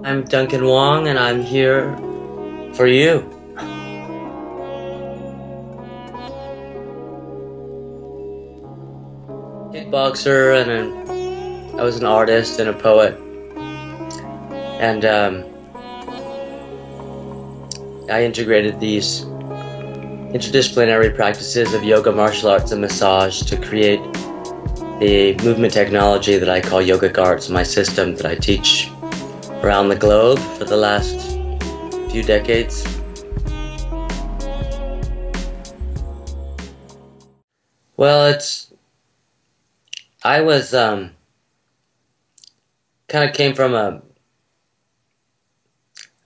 I'm Duncan Wong, and I'm here for you. Kickboxer, and I was an artist and a poet, and I integrated these interdisciplinary practices of yoga, martial arts, and massage to create the movement technology that I call YogacOMmUNITY, my system that I teach around the globe for the last few decades. Well, I was kind of came from a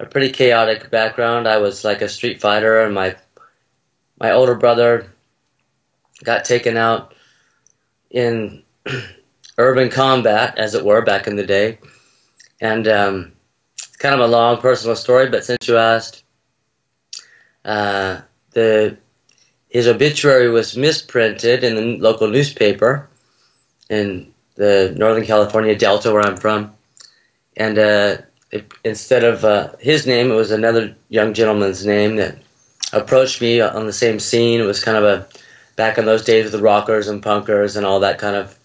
pretty chaotic background. I was like a street fighter, and my older brother got taken out in urban combat, as it were, back in the day. And it's kind of a long personal story, but since you asked, his obituary was misprinted in the local newspaper in the Northern California Delta, where I'm from. And instead of his name, it was another young gentleman's name that approached me on the same scene. It was kind of back in those days with the rockers and punkers and all that kind of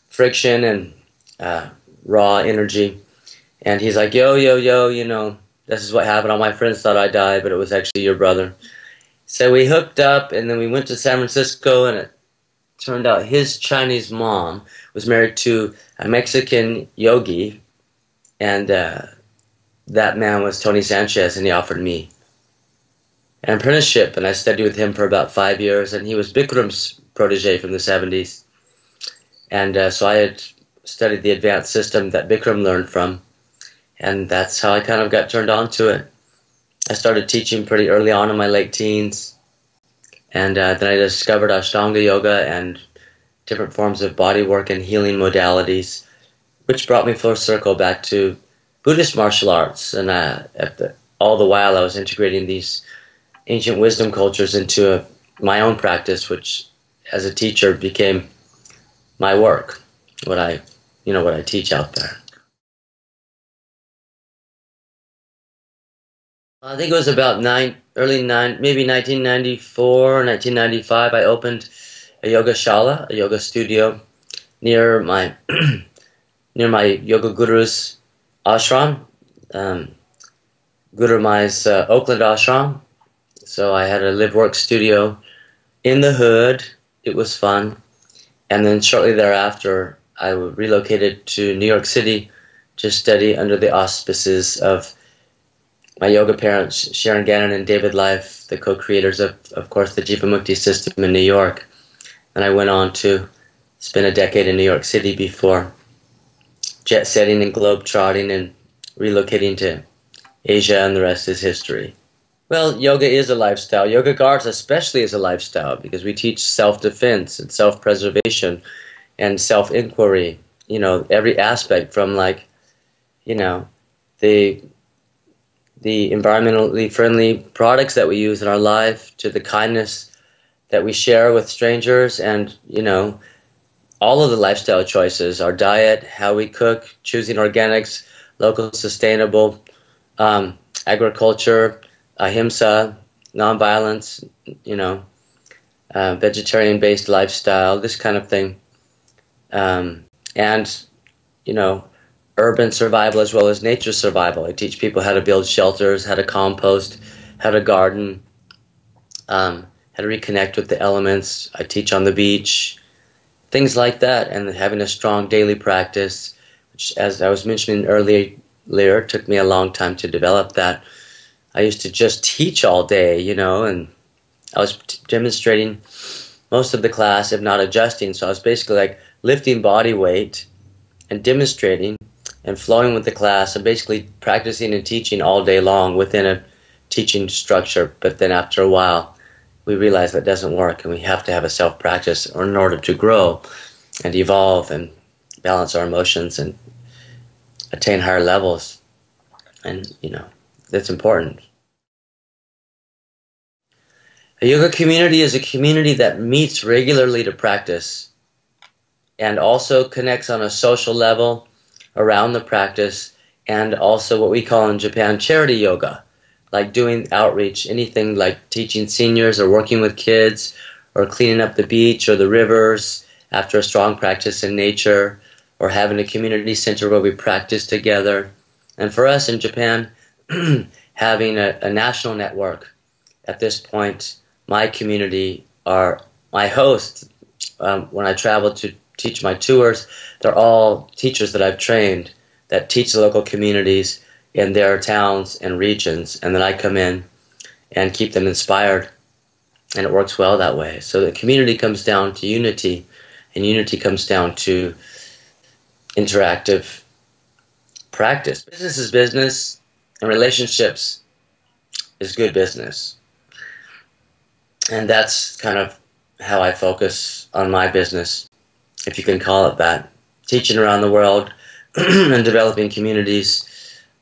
friction and raw energy. And he's like, yo, this is what happened. All my friends thought I died, but it was actually your brother. So we hooked up, and then we went to San Francisco, and it turned out his Chinese mom was married to a Mexican yogi, and that man was Tony Sanchez, and he offered me an apprenticeship, and I studied with him for about 5 years, and he was Bikram's protege from the 70s. And so I had studied the advanced system that Bikram learned from, and that's how I kind of got turned on to it. I started teaching pretty early on in my late teens, and then I discovered Ashtanga yoga and different forms of body work and healing modalities, which brought me full circle back to Buddhist martial arts. And all the while I was integrating these ancient wisdom cultures into my own practice, which as a teacher became my work, what I teach out there. I think it was about maybe 1994 or 1995. I opened a yoga shala, a yoga studio, near my yoga guru's ashram, Guru Mai's Oakland ashram. So I had a live-work studio in the hood. It was fun. And then shortly thereafter, I relocated to New York City to study under the auspices of my yoga parents, Sharon Gannon and David Life, the co-creators of course, the YogacOMmUNITY system in New York. And I went on to spend a decade in New York City before jet setting and globe trotting and relocating to Asia, and the rest is history. Well, yoga is a lifestyle. YogacOMmUNITY especially is a lifestyle because we teach self-defense and self-preservation and self-inquiry. Every aspect from the environmentally friendly products that we use in our life to the kindness that we share with strangers, and all of the lifestyle choices, our diet, how we cook, choosing organics, local, sustainable, agriculture, ahimsa, nonviolence, vegetarian-based lifestyle, this kind of thing, and urban survival as well as nature survival. I teach people how to build shelters, how to compost, how to garden, how to reconnect with the elements. I teach on the beach, things like that, and having a strong daily practice, which, as I was mentioning earlier, took me a long time to develop that. I used to just teach all day, and I was demonstrating most of the class, if not adjusting. So I was basically like lifting body weight and demonstrating and flowing with the class and basically practicing and teaching all day long within a teaching structure. But then after a while, we realize that doesn't work, and we have to have a self-practice in order to grow and evolve and balance our emotions and attain higher levels. And, that's important. A yoga community is a community that meets regularly to practice and also connects on a social level around the practice and also what we call in Japan charity yoga, like doing outreach, anything like teaching seniors or working with kids or cleaning up the beach or the rivers after a strong practice in nature, or having a community center where we practice together. And for us in Japan, having a national network. At this point, my community are my hosts. When I travel to teach my tours, they're all teachers that I've trained that teach the local communities in their towns and regions, and then I come in and keep them inspired, and it works well that way. So the community comes down to unity, and unity comes down to interactive practice. Business is business, and relationships is good business. And that's kind of how I focus on my business, if you can call it that. Teaching around the world and developing communities.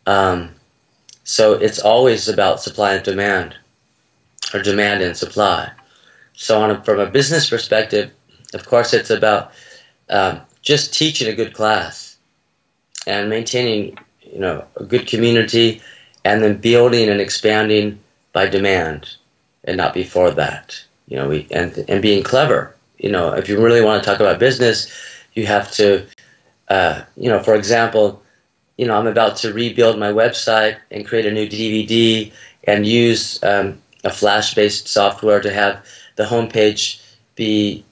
So it's always about supply and demand, or demand and supply. So from a business perspective, of course, it's about just teaching a good class and maintaining, a good community, and then building and expanding by demand and not before that. And being clever. If you really want to talk about business, you have to, for example, I'm about to rebuild my website and create a new DVD and use a Flash-based software to have the homepage be,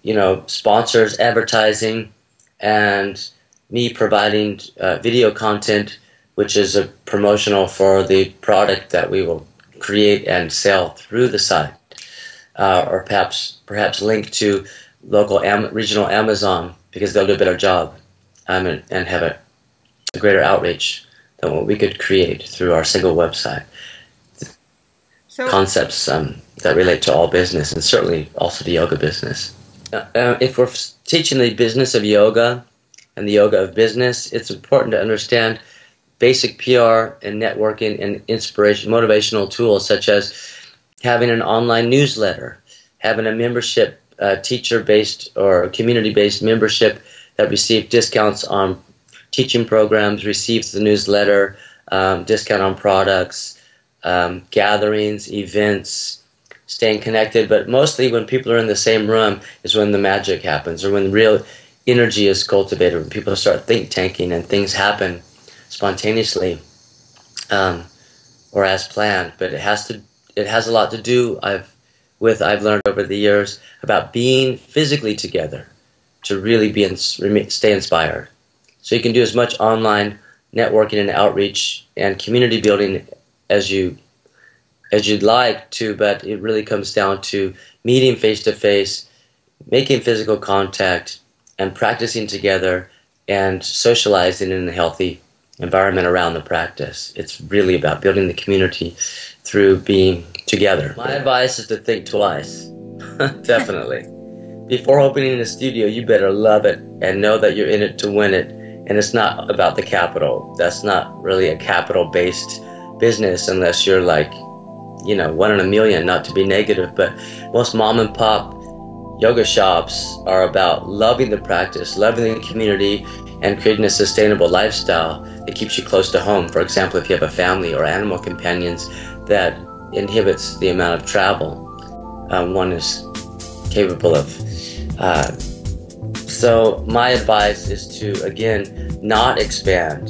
sponsors, advertising, and me providing video content, which is a promotional for the product that we will create and sell through the site, or perhaps link to local regional Amazon, because they'll do a better job and have a greater outreach than what we could create through our single website. So, concepts that relate to all business, and certainly also the yoga business. If we're teaching the business of yoga and the yoga of business, it's important to understand basic PR and networking and inspiration, motivational tools, such as having an online newsletter, having a membership, teacher-based or community-based membership that receives discounts on teaching programs, receives the newsletter, discount on products, gatherings, events, staying connected. But mostly when people are in the same room is when the magic happens, or when real energy is cultivated, when people start think tanking and things happen spontaneously, or as planned. But it has a lot to do, I've learned over the years, about being physically together to really stay inspired. So you can do as much online networking and outreach and community building as you'd like to, but it really comes down to meeting face to face, making physical contact, and practicing together and socializing in a healthy environment around the practice. It's really about building the community through being together. My advice is to think twice. Definitely. Before opening a studio, you better love it and know that you're in it to win it. And it's not about the capital. That's not really a capital-based business unless you're like, 1 in a million, not to be negative. But most mom and pop yoga shops are about loving the practice, loving the community, and creating a sustainable lifestyle that keeps you close to home. For example, if you have a family or animal companions, that inhibits the amount of travel one is capable of. So my advice is to, again, not expand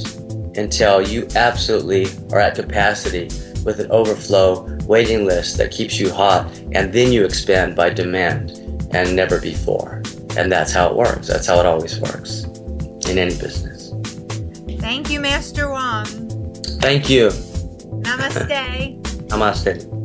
until you absolutely are at capacity with an overflow waiting list that keeps you hot, and then you expand by demand and never before. And that's how it works. That's how it always works in any business. Thank you, Master Wong. Thank you. Namaste. Namaste.